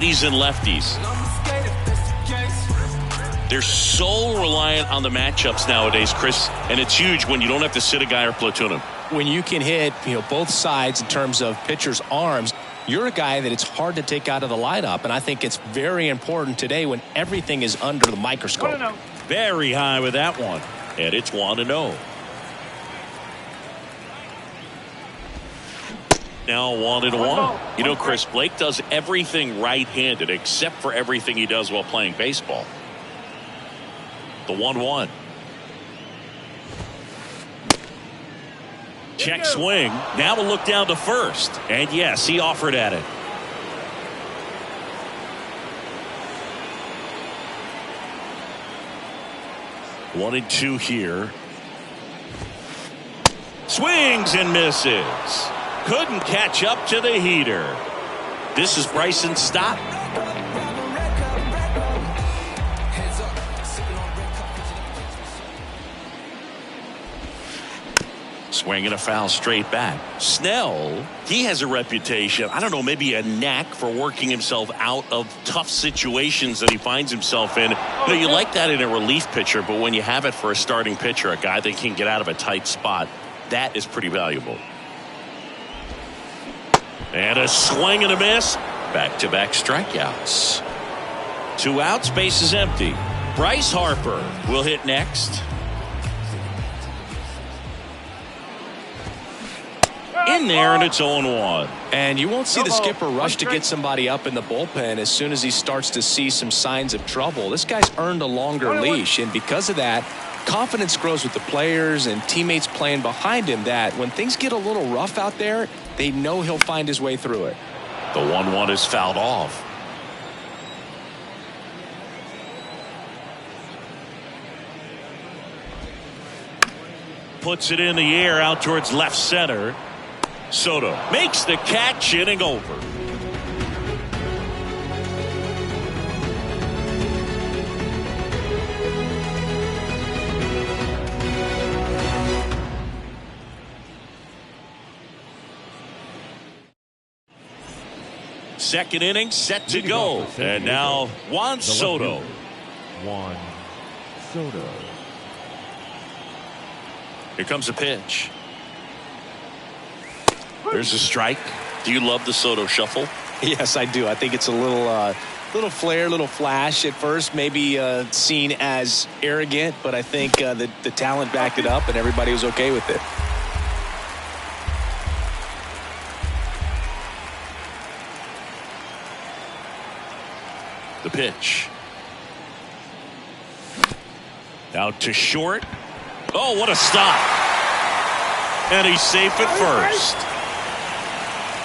Righties and lefties. They're so reliant on the matchups nowadays, Chris, and it's huge when you don't have to sit a guy or platoon him. When you can hit, both sides in terms of pitchers' arms, you're a guy that it's hard to take out of the lineup, and I think it's very important today when everything is under the microscope. Very high with that one, and it's 1-0. Now 1-1. Chris, Blake does everything right-handed except for everything he does while playing baseball. The 1-1. Check swing. Now a look down to first. And yes, he offered at it. One and two here. Swings and misses. Couldn't catch up to the heater. This is Bryson's stop. Swinging a foul straight back. Snell, he has a reputation, I don't know, maybe a knack for working himself out of tough situations that he finds himself in. You like that in a relief pitcher, but when you have it for a starting pitcher, a guy that can get out of a tight spot, that is pretty valuable. And a swing and a miss. Back-to-back strikeouts. 2 outs, base is empty. Bryce Harper will hit next. In there, and it's 0-1. And you won't see the skipper rush to get somebody up in the bullpen as soon as he starts to see some signs of trouble. This guy's earned a longer leash, and because of that, confidence grows with the players and teammates playing behind him that when things get a little rough out there, they know he'll find his way through it. The 1-1 is fouled off. Puts it in the air out towards left center. Soto makes the catch, inning over. Second inning set to go. And now Juan Soto. Juan Soto. Here comes a pitch. There's a strike. Do you love the Soto shuffle? Yes, I do. I think it's a little flair, little flash at first, maybe seen as arrogant, but I think the talent backed it up and everybody was okay with it. The pitch. Out to short. Oh, what a stop. And he's safe at first.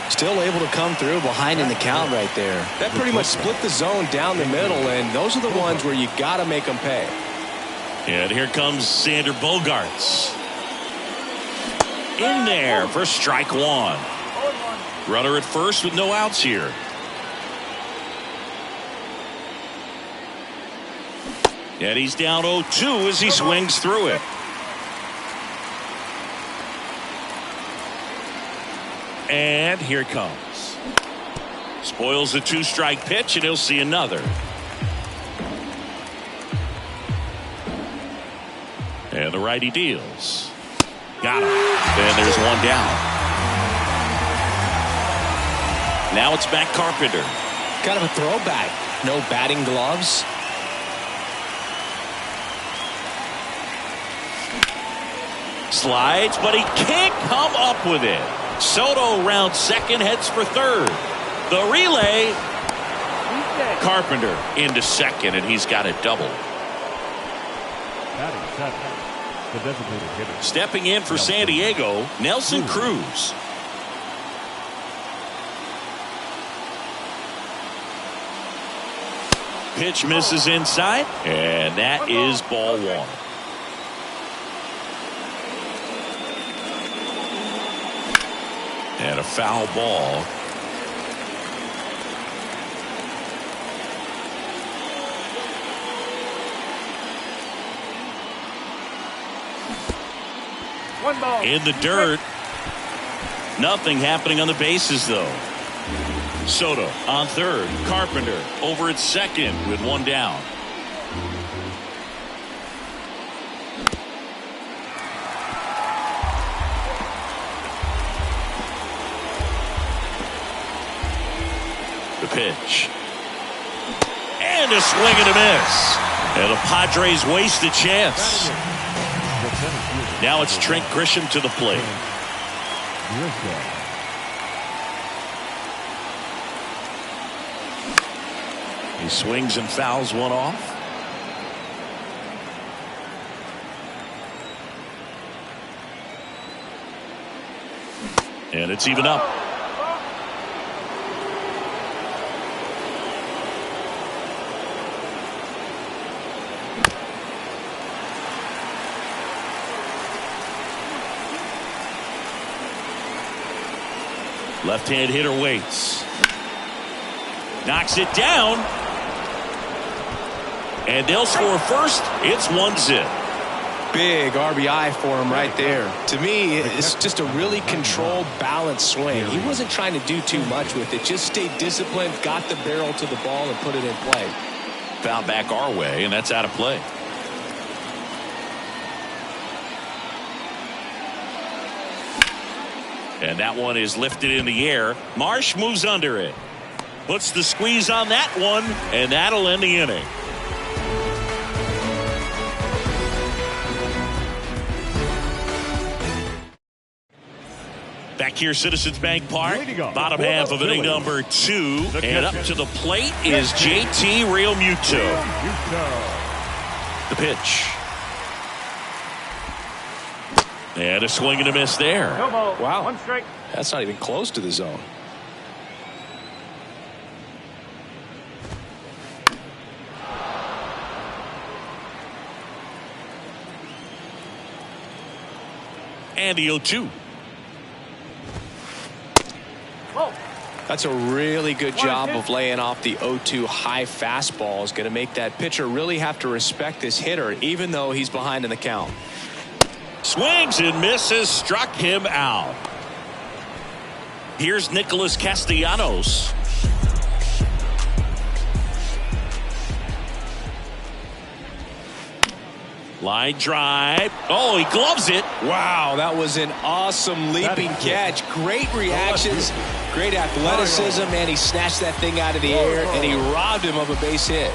Still able to come through behind in the count right there. That pretty much split the zone down the middle, and those are the ones where you got to make them pay. And here comes Xander Bogaerts. In there for strike one. Runner at first with no outs here. And he's down 0-2 as he swings through it. And here it comes. Spoils the 2-strike pitch, and he'll see another. And the righty deals. Got him. And there's one down. Now it's Matt Carpenter. Kind of a throwback. No batting gloves. Slides, but he can't come up with it. Soto rounds second, heads for third. The relay. Carpenter into second, and he's got a double. The designated hitter. Stepping in for San Diego, Nelson Cruz. Pitch misses inside, and that is ball one. And a foul ball. One ball. In the dirt. Nothing happening on the bases, though. Soto on third. Carpenter over at second with one down. The pitch. And a swing and a miss. And the Padres waste a chance. Now it's Trent Grisham to the plate. He swings and fouls one off. And it's even up. Left-hand hitter waits. Knocks it down. And they'll score first. It's 1-0. Big RBI for him right there. To me, it's just a really controlled, balanced swing. He wasn't trying to do too much with it. Just stayed disciplined, got the barrel to the ball, and put it in play. Foul back our way, and that's out of play. And that one is lifted in the air. Marsh moves under it. Puts the squeeze on that one, and that'll end the inning. Back here, Citizens Bank Park. Bottom half of inning number 2. And up to the plate is JT Realmuto. The pitch. And a swing and a miss there. Wow. 1 strike. That's not even close to the zone. And the 0-2. That's a really good job of laying off the 0-2 high fastball. Is going to make that pitcher really have to respect this hitter, even though he's behind in the count. Swings and misses, struck him out. Here's Nicholas Castellanos. Line drive. Oh, he gloves it. Wow, that was an awesome leaping catch. Great reactions, great athleticism, and he snatched that thing out of the air, and he robbed him of a base hit.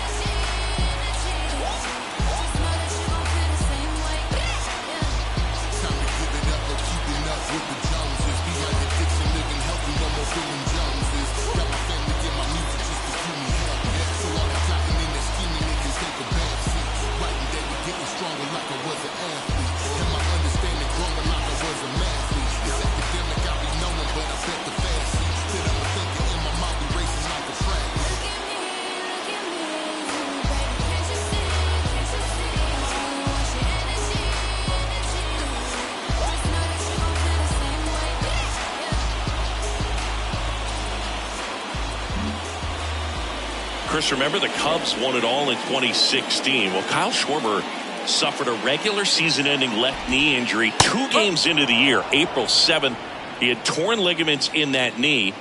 Chris, remember the Cubs won it all in 2016. Well, Kyle Schwarber suffered a regular season-ending left knee injury 2 games into the year. April 7th, he had torn ligaments in that knee.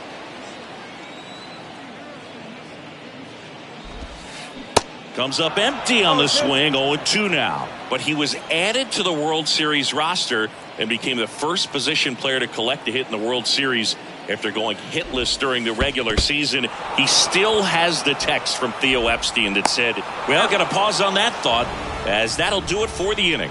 Comes up empty on the swing, 0-2 now. But he was added to the World Series roster and became the first position player to collect a hit in the World Series after going hitless during the regular season. He still has the text from Theo Epstein that said, well, got to pause on that thought, as that'll do it for the inning.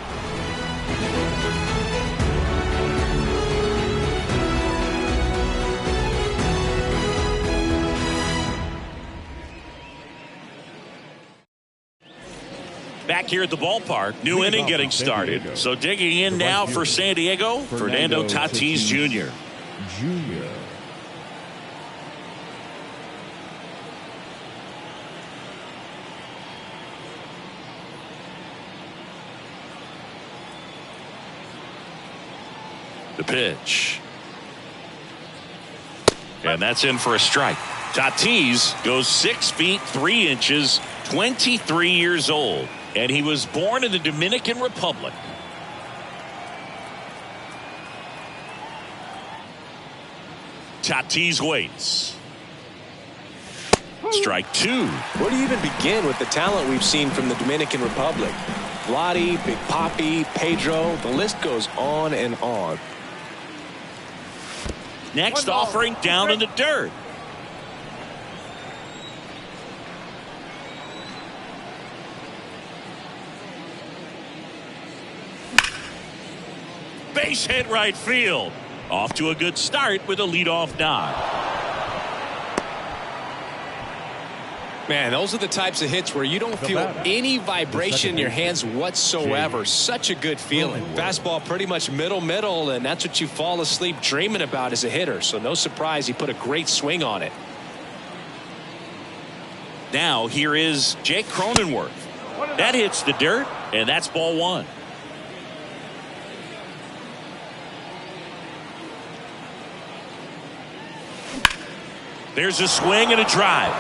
Back here at the ballpark, new inning getting started. So digging in now for San Diego, Fernando Tatis Jr. The pitch. And that's in for a strike. Tatis goes 6 feet 3 inches, 23 years old. And he was born in the Dominican Republic. Tatis waits. Strike two. Where do you even begin with the talent we've seen from the Dominican Republic? Vladi, Big Papi, Pedro, the list goes on and on. Next offering down in the dirt. Base hit right field. Off to a good start with a leadoff knock. Man, those are the types of hits where you don't feel any vibration in your hands whatsoever. Such a good feeling. Fastball pretty much middle, and that's what you fall asleep dreaming about as a hitter. So no surprise he put a great swing on it. Now here is Jake Cronenworth. That hits the dirt, and that's ball one. There's a swing and a drive.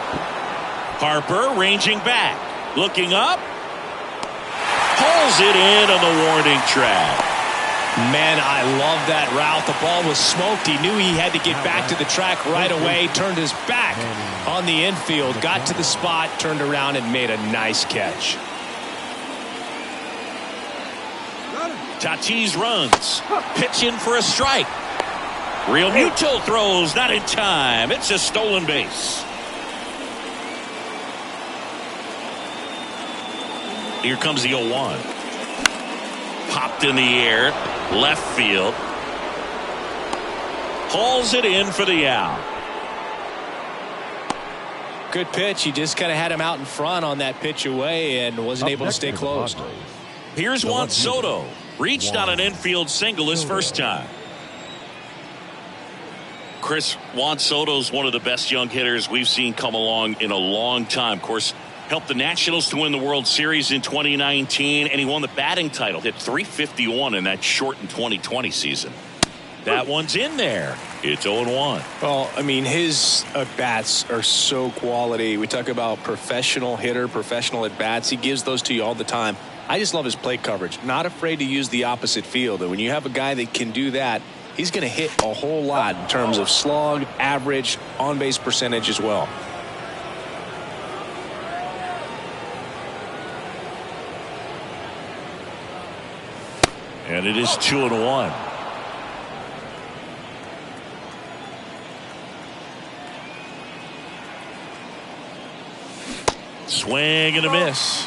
Harper ranging back, looking up, pulls it in on the warning track. Man, I love that route. The ball was smoked. He knew he had to get back to the track right away. Turned his back on the infield, got to the spot, turned around and made a nice catch. Tatis runs, pitching for a strike. Real Muto throws, not in time. It's a stolen base. Here comes the 0-1. Popped in the air, left field. Hauls it in for the out. Good pitch. He just kind of had him out in front on that pitch away and wasn't able to stay close. Here's Juan Soto. Reached on an infield single his first time. Chris, Juan Soto's one of the best young hitters we've seen come along in a long time. Of course, helped the Nationals to win the World Series in 2019, and he won the batting title. Hit .351 in that shortened 2020 season. That one's in there. It's 0-1. Well, I mean, his at-bats are so quality. We talk about professional hitter, professional at-bats. He gives those to you all the time. I just love his plate coverage. Not afraid to use the opposite field. And when you have a guy that can do that, he's going to hit a whole lot in terms of slug, average, on-base percentage as well. And it is 2-1. Swing and a miss.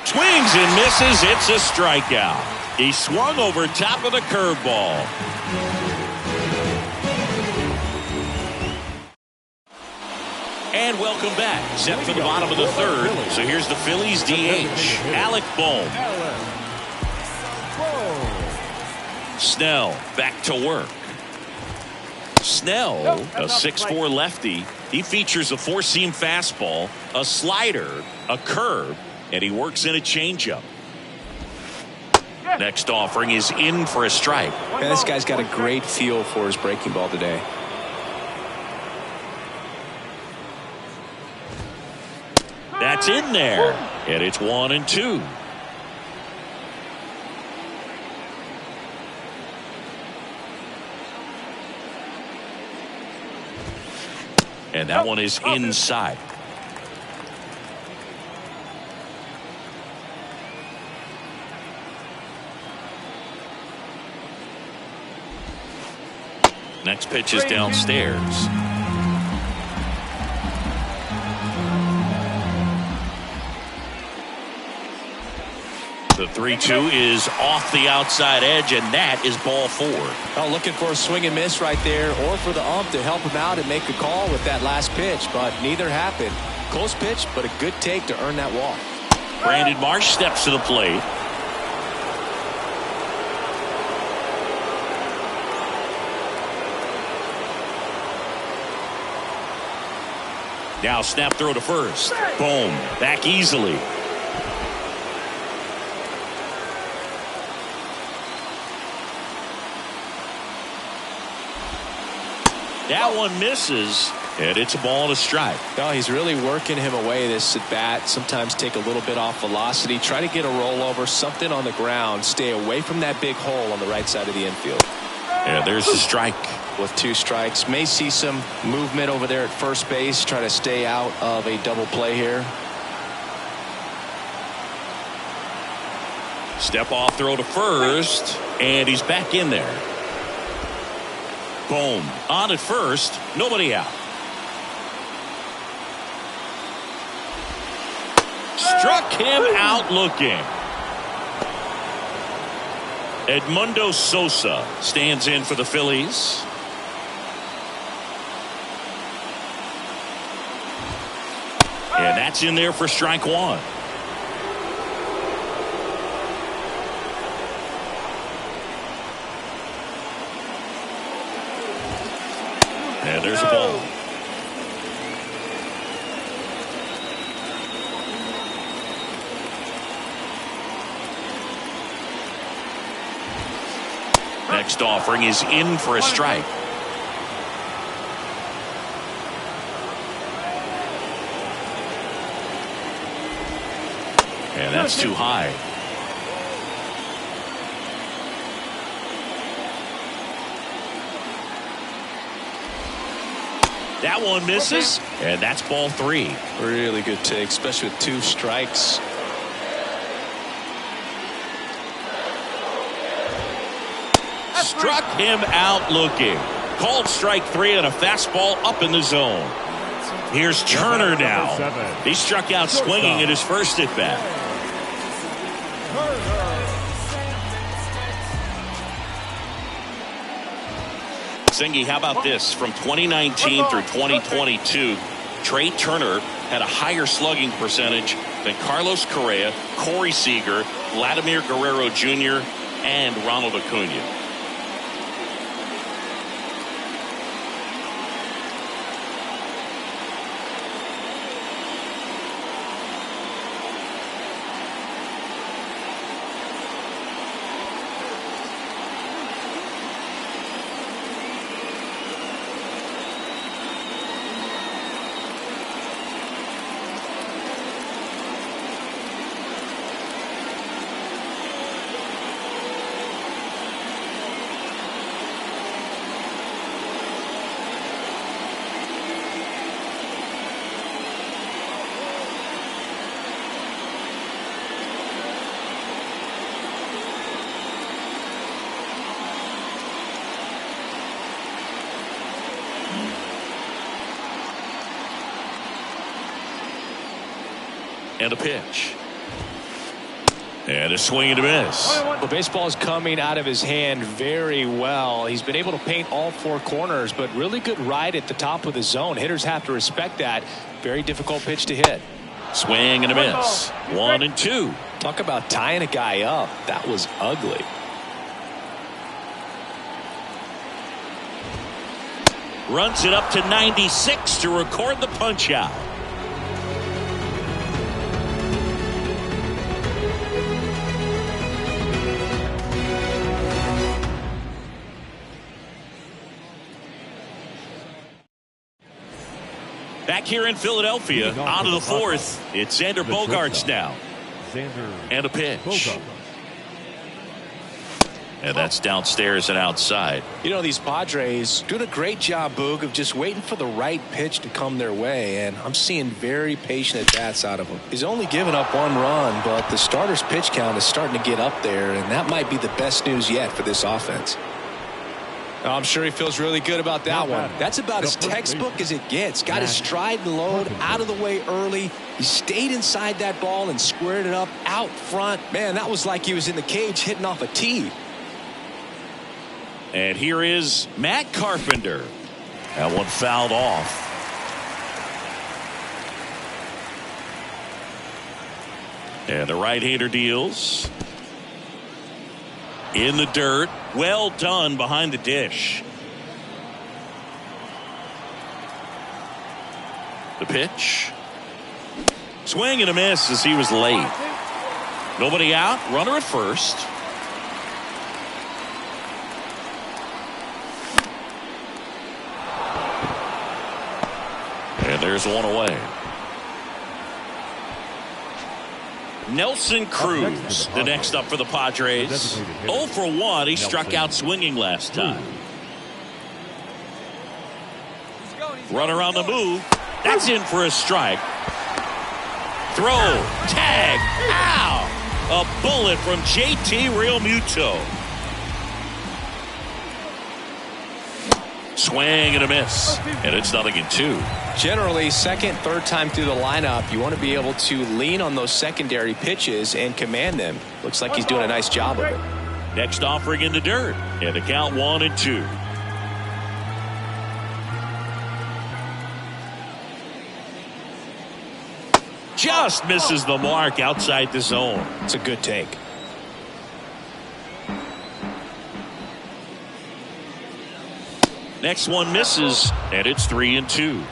Swings and misses. It's a strikeout. He swung over top of the curveball. And welcome back. Set for the bottom of the third. So here's the Phillies DH, Alec Bohm. Snell back to work. Snell, a 6'4" lefty. He features a four-seam fastball, a slider, a curve, and he works in a changeup. Next offering is in for a strike. Man, this guy's got a great feel for his breaking ball today. That's in there, and it's 1-2. And that one is inside. Next pitch is downstairs. The 3-2 is off the outside edge, and that is ball four. Oh, looking for a swing and miss right there, or for the ump to help him out and make a call with that last pitch, but neither happened. Close pitch, but a good take to earn that walk. Brandon Marsh steps to the plate. Now snap throw to first. Boom. Back easily. That one misses, And it's a ball and a strike. No, he's really working him away this at bat. Sometimes take a little bit off velocity. Try to get a rollover, something on the ground. Stay away from that big hole on the right side of the infield. Yeah, there's the strike. With 2 strikes. May see some movement over there at first base. Try to stay out of a double play here. Step off throw to first. And he's back in there. Boom. On at first. Nobody out. Struck him out looking. Edmundo Sosa stands in for the Phillies. And that's in there for strike 1. And there's a ball. Next offering is in for a strike. And that's too high. That one misses, and that's ball 3. Really good take, especially with 2 strikes. Struck him out looking. Called strike 3 on a fastball up in the zone. Here's Turner now. He struck out swinging at his first at bat. Singy, how about this? From 2019 through 2022, Trey Turner had a higher slugging percentage than Carlos Correa, Corey Seager, Vladimir Guerrero Jr., and Ronald Acuna. And a pitch. And a swing and a miss. Well, baseball is coming out of his hand very well. He's been able to paint all 4 corners, but really good ride at the top of the zone. Hitters have to respect that. Very difficult pitch to hit. Swing and a miss. 1 and 2. Talk about tying a guy up. That was ugly. Runs it up to 96 to record the punch out. Back here in Philadelphia, out of the 4th, it's Xander Bogaerts now. And a pitch. And that's downstairs and outside. You know, these Padres doing a great job, Boog, of just waiting for the right pitch to come their way, and I'm seeing very patient at-bats out of him. He's only given up 1 run, but the starter's pitch count is starting to get up there, and that might be the best news yet for this offense. I'm sure he feels really good about that one. That's about as textbook as it gets. Got his stride and load out of the way early. He stayed inside that ball and squared it up out front. Man, that was like he was in the cage hitting off a tee. And here is Matt Carpenter. That one fouled off. And the right-hander deals. In the dirt. Well done behind the dish. The pitch. Swing and a miss as he was late. Nobody out. Runner at first. There's one away. Nelson Cruz, the next up for the Padres. 0 for 1. He struck out swinging last time. Runner on the move. That's in for a strike. Throw. Tag. Ow. A bullet from JT Realmuto. Swing and a miss. And it's 0-2. Generally, second, third time through the lineup, you want to be able to lean on those secondary pitches and command them. Looks like he's doing a nice job of it. Next offering in the dirt. And the count 1-2. Just misses the mark outside the zone. It's a good take. Next one misses, and it's 3-2.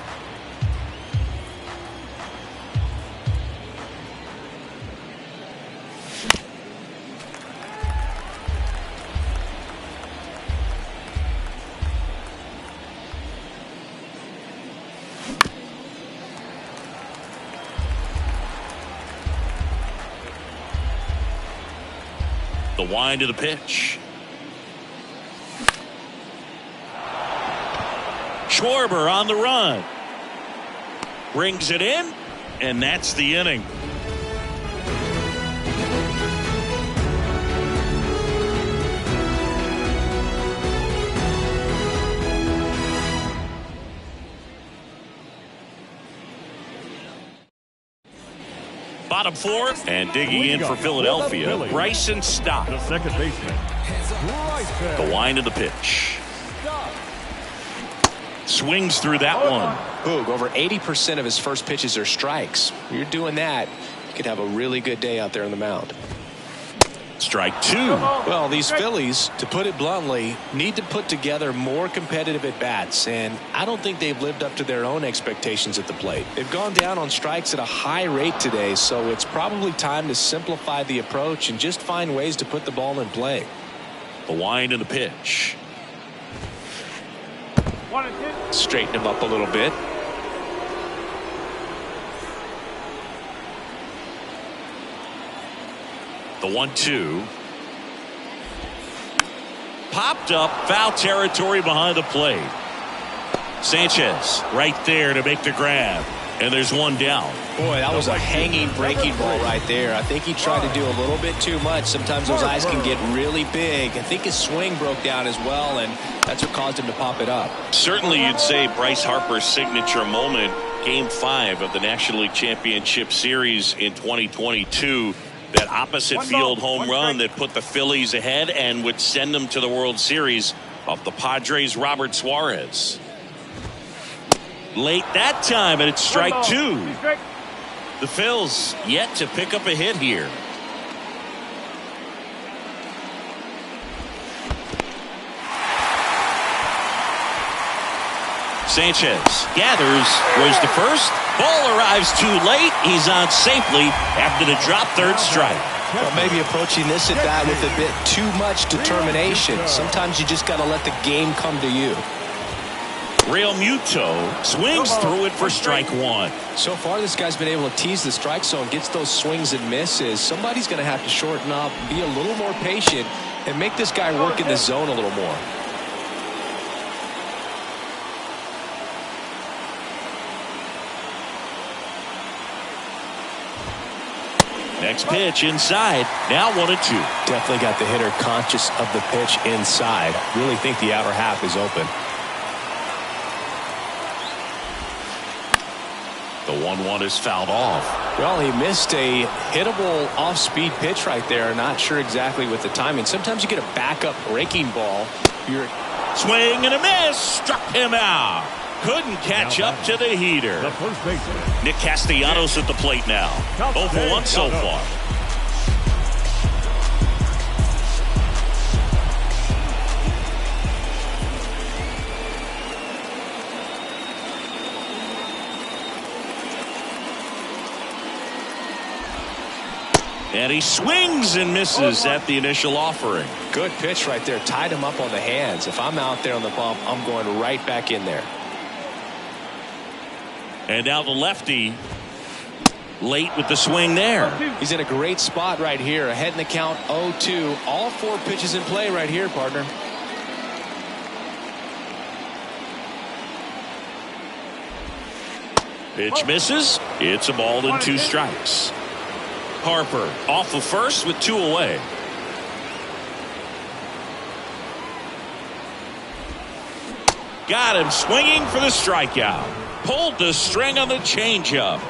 The wind of the pitch. Schwarber on the run. Brings it in, and that's the inning. Bottom fourth, and digging in for Philadelphia, Bryson Stott. The second baseman. The wind of the pitch. Swings through that one. Boog, over 80% of his first pitches are strikes. When you're doing that, you could have a really good day out there on the mound. Strike 2. Well, these Phillies, to put it bluntly, need to put together more competitive at-bats, and I don't think they've lived up to their own expectations at the plate. They've gone down on strikes at a high rate today, so it's probably time to simplify the approach and just find ways to put the ball in play. The wind and the pitch. Straighten him up a little bit. The 1-2. Popped up, foul territory behind the plate. Sanchez right there to make the grab. And there's one down. Boy, that was a hanging breaking ball right there. I think he tried to do a little bit too much. Sometimes those eyes can get really big. I think his swing broke down as well, and that's what caused him to pop it up. Certainly you'd say Bryce Harper's signature moment, Game 5 of the National League Championship Series in 2022. That opposite field home run that put the Phillies ahead and would send them to the World Series off the Padres' Robert Suarez. Late that time, and it's strike 2. The Phils yet to pick up a hit here. Sanchez gathers, goes to first. Ball arrives too late. He's on safely after the drop third strike. Well, maybe approaching this at bat with a bit too much determination. Sometimes you just got to let the game come to you. Realmuto swings through it for strike 1. So far, this guy's been able to tease the strike zone, gets those swings and misses. Somebody's going to have to shorten up, be a little more patient, and make this guy work in the zone a little more. Next pitch inside. Now 1-2. Definitely got the hitter conscious of the pitch inside. Really think the outer half is open. The 1-1 is fouled off. Well, he missed a hittable off-speed pitch right there. Not sure exactly with the timing. Sometimes you get a backup breaking ball. Swing and a miss. Struck him out. Couldn't catch up to the heater. The first baseman. Nick Castellanos at the plate now. 0 for 1 so far. And he swings and misses at the initial offering. Good pitch right there. Tied him up on the hands. If I'm out there on the bump, I'm going right back in there. And now the lefty late with the swing there. He's in a great spot right here. Ahead in the count 0-2. All 4 pitches in play right here, partner. Pitch misses. It's a ball and 2 strikes. Harper off of first with 2 away. Got him swinging for the strikeout. Pulled the string on the changeup.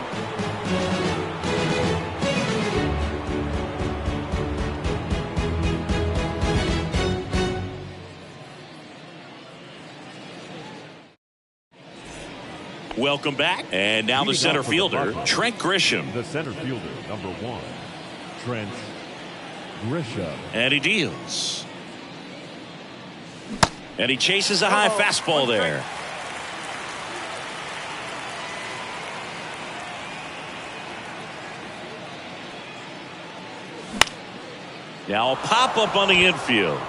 Welcome back. And now the center fielder, Trent Grisham. The center fielder, number 1, Trent Grisham. And he deals. And he chases a high fastball there. Now a pop-up on the infield.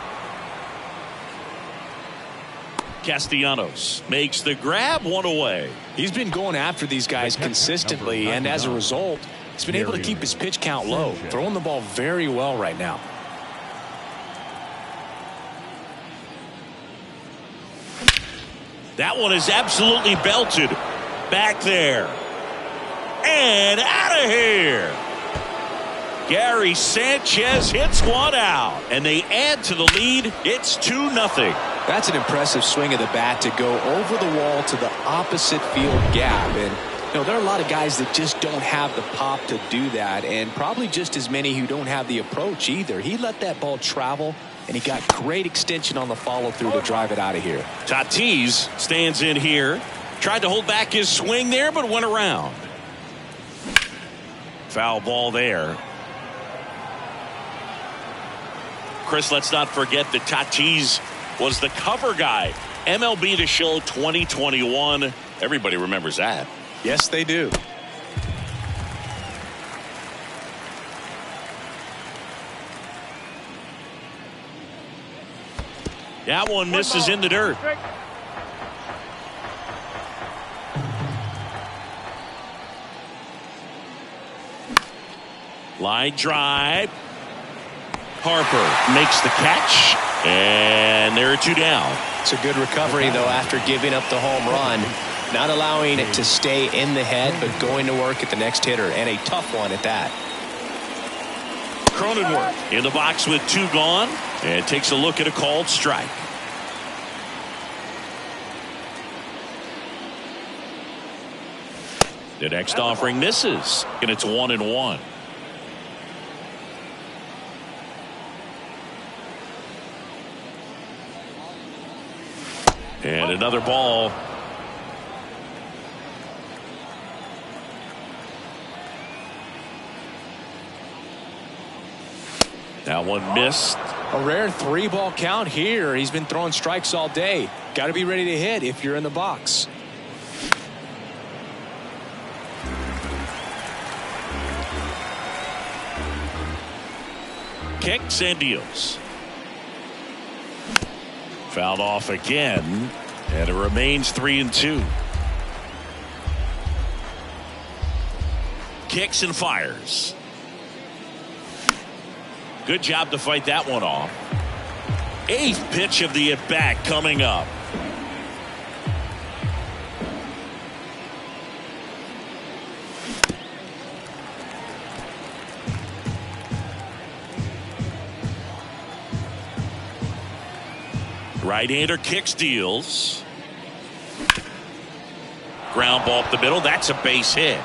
Castellanos makes the grab, 1 away. He's been going after these guys consistently, and as a result, he's been able to keep his pitch count low, throwing the ball very well right now. That one is absolutely belted. Back there. And out of here. Gary Sanchez hits one out. And they add to the lead. It's 2-0. That's an impressive swing of the bat to go over the wall to the opposite field gap. And you know, there are a lot of guys that just don't have the pop to do that, and probably just as many who don't have the approach either. He let that ball travel, and he got great extension on the follow-through to drive it out of here. Tatis stands in here. Tried to hold back his swing there, but went around. Foul ball there. Chris, let's not forget that Tatis was the cover guy. MLB The Show 2021. Everybody remembers that. Yes, they do. That one misses in the dirt. Line drive. Harper makes the catch, and there are 2 down. It's a good recovery, though, after giving up the home run. Not allowing it to stay in the head, but going to work at the next hitter, and a tough one at that. Cronenworth in the box with 2 gone, and takes a look at a called strike. The next offering misses, and it's 1-1. And another ball. That one missed. A rare 3-ball count here. He's been throwing strikes all day. Got to be ready to hit if you're in the box. Kicks and deals. Fouled off again, and it remains 3-2. Kicks and fires. Good job to fight that one off. 8th pitch of the at-bat coming up. Right-hander kicks, deals. Ground ball up the middle. That's a base hit.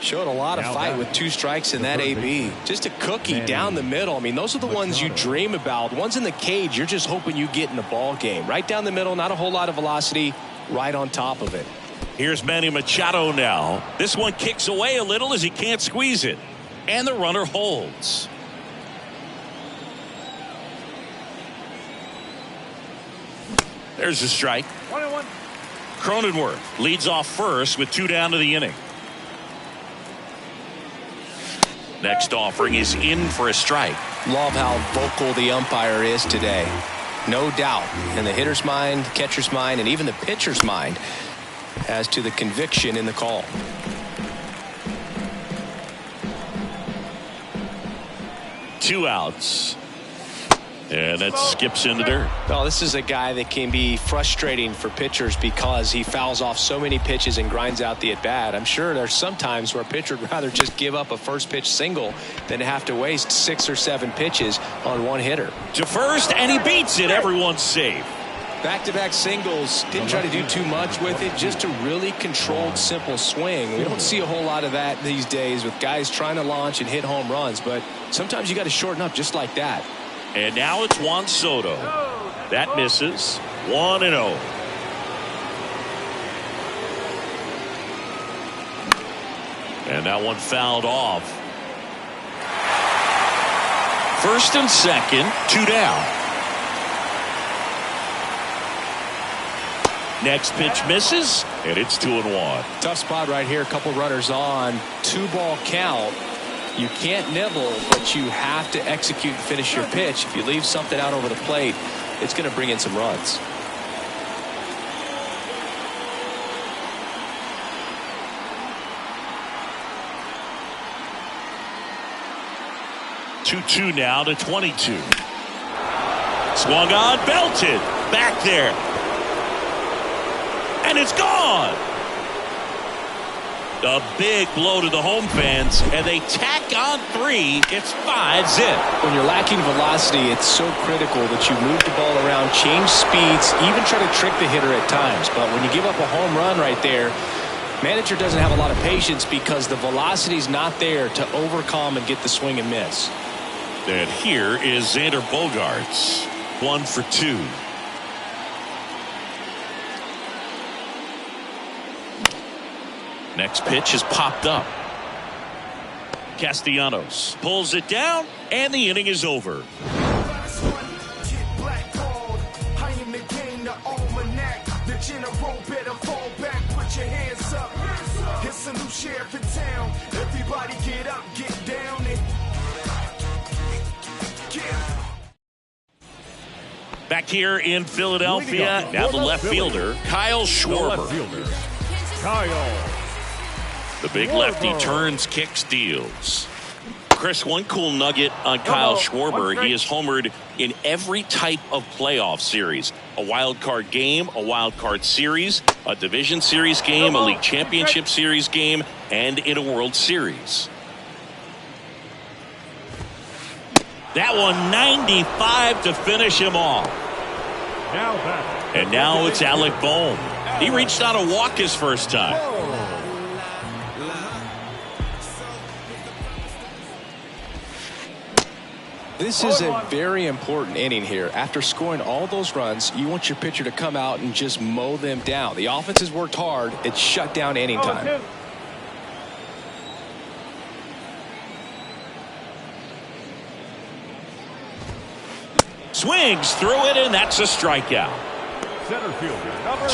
Showed a lot of fight with 2 strikes in that AB. Just a cookie down the middle. I mean, those are the ones you dream about. Ones in the cage, you're just hoping you get in the ball game. Right down the middle, not a whole lot of velocity, right on top of it. Here's Manny Machado now. This one kicks away a little as he can't squeeze it. And the runner holds. There's a strike. 1-1. Cronenworth leads off first with 2 down to the inning. Next offering is in for a strike. Love how vocal the umpire is today. No doubt in the hitter's mind, catcher's mind, and even the pitcher's mind as to the conviction in the call. Two outs. And that skips into dirt. Well, this is a guy that can be frustrating for pitchers because he fouls off so many pitches and grinds out the at-bat. I'm sure there's some times where a pitcher would rather just give up a first pitch single than have to waste 6 or 7 pitches on one hitter. To first, and he beats it. Everyone's safe. Back-to-back singles. Didn't try to do too much with it. Just a really controlled, simple swing. We don't see a whole lot of that these days with guys trying to launch and hit home runs. But sometimes you got to shorten up just like that. And now it's Juan Soto. That misses. 1-0. And that one fouled off. First and second, 2 down. Next pitch misses, and it's 2-1. Tough spot right here. A couple runners on. 2-ball count. You can't nibble, but you have to execute and finish your pitch. If you leave something out over the plate, it's going to bring in some runs. Two now to 22. Swung on, belted. Back there. And it's gone. A big blow to the home fans, and they tack on 3. It's 5 zip. When you're lacking velocity, it's so critical that you move the ball around, change speeds, even try to trick the hitter at times. But when you give up a home run right there, manager doesn't have a lot of patience because the velocity's not there to overcome and get the swing and miss. And here is Xander Bogaerts, 1 for 2. Next pitch is popped up. Castellanos pulls it down, and the inning is over. Back here in Philadelphia, now the left fielder, Kyle Schwarber. The big lefty turns, kicks, deals. Chris, one cool nugget on Kyle Schwarber. He has homered in every type of playoff series. A wild card game, a wild card series, a division series game, a league championship series game, and in a World Series. That one 95 to finish him off. And now it's Alec Bohm. He reached out a walk his first time. This is a very important inning here. After scoring all those runs, you want your pitcher to come out and just mow them down. The offense has worked hard. It's shut down inning time. Swings through it, and that's a strikeout.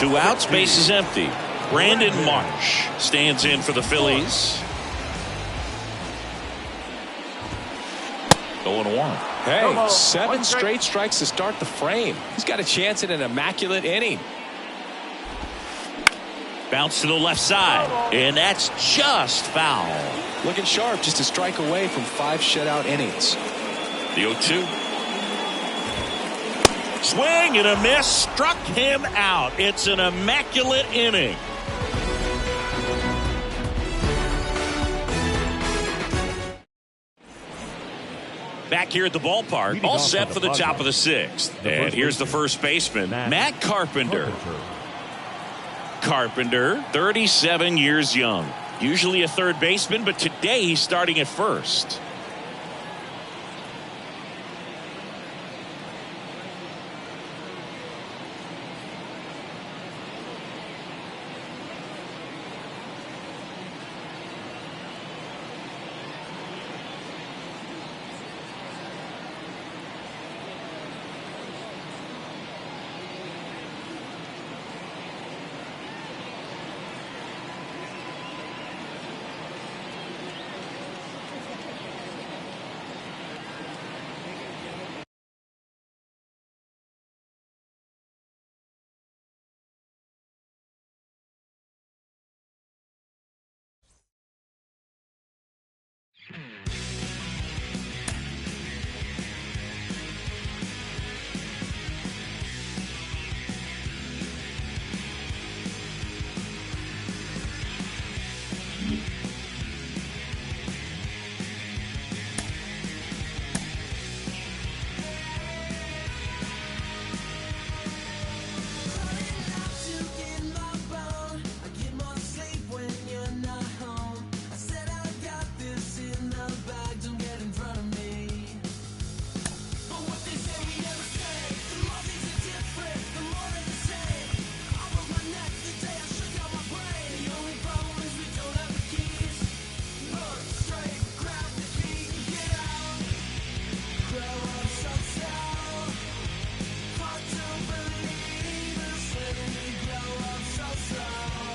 2 outs, base is empty. Brandon Marsh stands in for the Phillies. 0-1. Hey, 7 straight strikes to start the frame. He's got a chance at an immaculate inning. Bounce to the left side, and that's just foul. Looking sharp, just a strike away from 5 shutout innings. The 0-2. Swing and a miss, struck him out. It's an immaculate inning. Back here at the ballpark, all set for the top of the 6th. And here's the first baseman, Matt Carpenter. Carpenter, 37 years young. Usually a third baseman, but today he's starting at first.